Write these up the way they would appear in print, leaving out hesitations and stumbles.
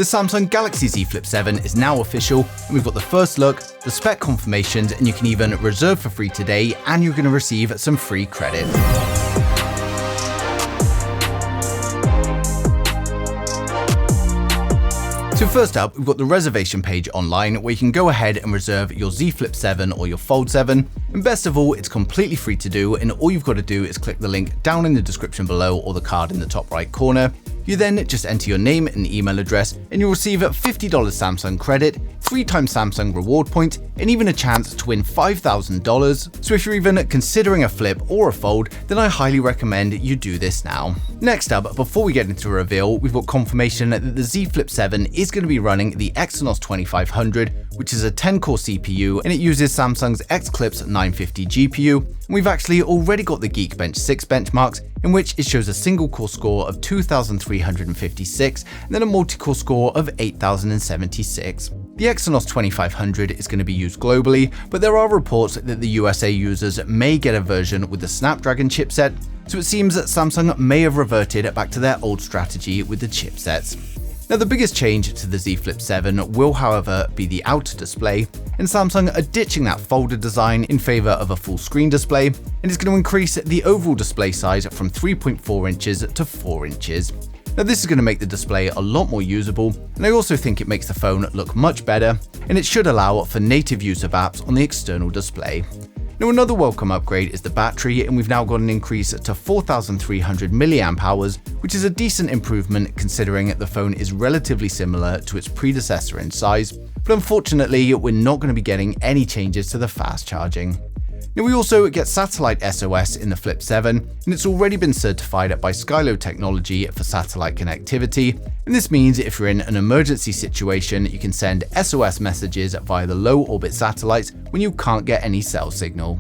The Samsung Galaxy Z Flip 7 is now official, and we've got the first look, the spec confirmations, and you can even reserve for free today, and you're going to receive some free credit. So first up, we've got the reservation page online where you can go ahead and reserve your Z Flip 7 or your Fold 7. And best of all, it's completely free to do, and all you've got to do is click the link down in the description below or the card in the top right corner. You then just enter your name and email address, and you'll receive $50 Samsung credit, 3 times Samsung reward point, and even a chance to win $5,000. So if you're even considering a flip or a fold, then I highly recommend you do this now. Next up, before we get into a reveal, we've got confirmation that the Z Flip 7 is going to be running the Exynos 2500, which is a 10-core CPU, and it uses Samsung's Xclipse 950 GPU. And we've actually already got the Geekbench 6 benchmarks, in which it shows a single core score of 2,356 and then a multi-core score of 8,076. The Exynos 2500 is going to be used globally, but there are reports that the USA users may get a version with the Snapdragon chipset, so it seems that Samsung may have reverted back to their old strategy with the chipsets. Now, the biggest change to the Z Flip 7 will, however, be the outer display, and Samsung are ditching that folded design in favor of a full screen display, and it's going to increase the overall display size from 3.4 inches to 4 inches. Now, this is going to make the display a lot more usable, and I also think it makes the phone look much better, and it should allow for native use of apps on the external display. Now, another welcome upgrade is the battery, and we've now got an increase to 4,300 mAh, which is a decent improvement considering the phone is relatively similar to its predecessor in size, but unfortunately we're not going to be getting any changes to the fast charging. Now, we also get satellite SOS in the Flip 7, and it's already been certified by Skylo technology for satellite connectivity, and this means if you're in an emergency situation, you can send SOS messages via the low orbit satellites when you can't get any cell signal.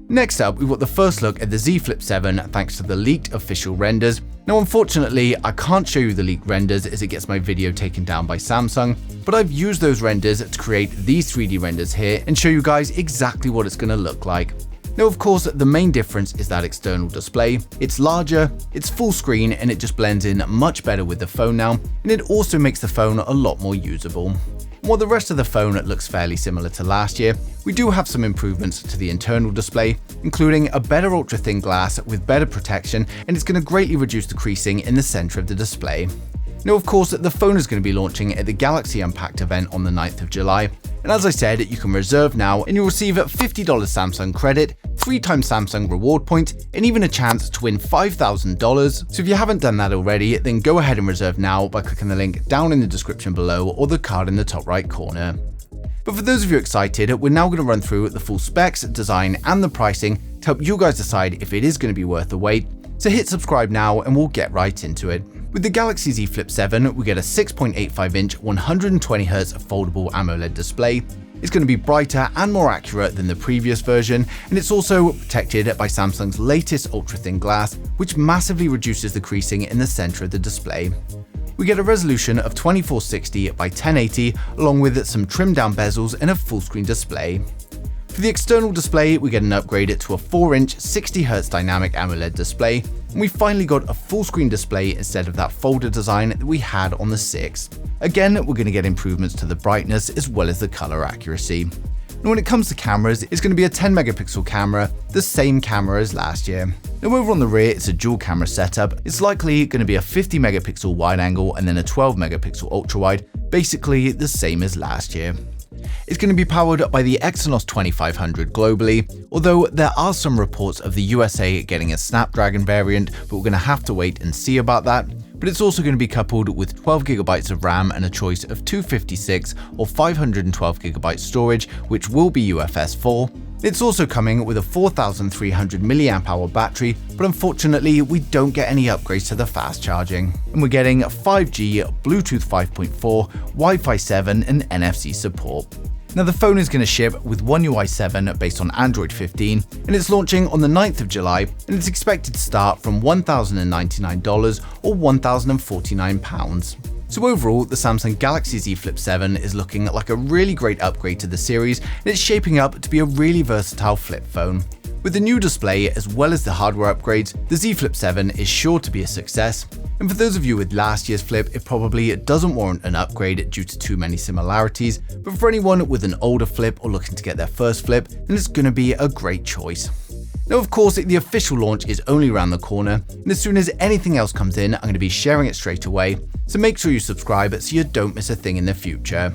Next up, we've got the first look at the Z Flip 7 thanks to the leaked official renders. Now, unfortunately, I can't show you the leaked renders as it gets my video taken down by Samsung, but I've used those renders to create these 3D renders here and show you guys exactly what it's going to look like. Now, of course, the main difference is that external display. It's larger, it's full screen, and it just blends in much better with the phone now, and it also makes the phone a lot more usable. While the rest of the phone looks fairly similar to last year, we do have some improvements to the internal display, including a better ultra-thin glass with better protection, and it's going to greatly reduce the creasing in the center of the display. Now, of course, the phone is going to be launching at the Galaxy Unpacked event on the 9th of July, and as I said, you can reserve now and you'll receive $50 Samsung credit, 3 times Samsung reward point, and even a chance to win $5,000. So if you haven't done that already, then go ahead and reserve now by clicking the link down in the description below or the card in the top right corner. But for those of you excited, we're now going to run through the full specs, design, and the pricing to help you guys decide if it is going to be worth the wait. So hit subscribe now and we'll get right into it. With the Galaxy Z Flip 7, we get a 6.85-inch 120Hz foldable AMOLED display. It's going to be brighter and more accurate than the previous version, and it's also protected by Samsung's latest ultra-thin glass, which massively reduces the creasing in the center of the display. We get a resolution of 2460 by 1080, along with some trimmed down bezels and a full screen display. For the external display, we get an upgrade to a 4-inch 60Hz dynamic AMOLED display, and we finally got a full screen display instead of that folded design that we had on the 6. Again, we're going to get improvements to the brightness as well as the color accuracy. Now, when it comes to cameras, it's going to be a 10 megapixel camera, the same camera as last year. Now, over on the rear, it's a dual camera setup. It's likely going to be a 50 megapixel wide angle and then a 12 megapixel ultra wide, basically the same as last year. It's going to be powered by the Exynos 2500 globally, although there are some reports of the USA getting a Snapdragon variant, but we're going to have to wait and see about that. But it's also going to be coupled with 12GB of RAM and a choice of 256 or 512GB storage, which will be UFS 4. It's also coming with a 4,300 mAh battery, but unfortunately we don't get any upgrades to the fast charging. And we're getting 5G, Bluetooth 5.4, Wi-Fi 7 and NFC support. Now, the phone is going to ship with One UI 7 based on Android 15, and it's launching on the 9th of July, and it's expected to start from $1,099 or £1,049. So overall, the Samsung Galaxy Z Flip 7 is looking like a really great upgrade to the series, and it's shaping up to be a really versatile flip phone. With the new display as well as the hardware upgrades, the Z Flip 7 is sure to be a success. And for those of you with last year's Flip, it probably doesn't warrant an upgrade due to too many similarities, but for anyone with an older Flip or looking to get their first Flip, then it's going to be a great choice. Now, of course, the official launch is only around the corner, and as soon as anything else comes in, I'm going to be sharing it straight away, so make sure you subscribe so you don't miss a thing in the future.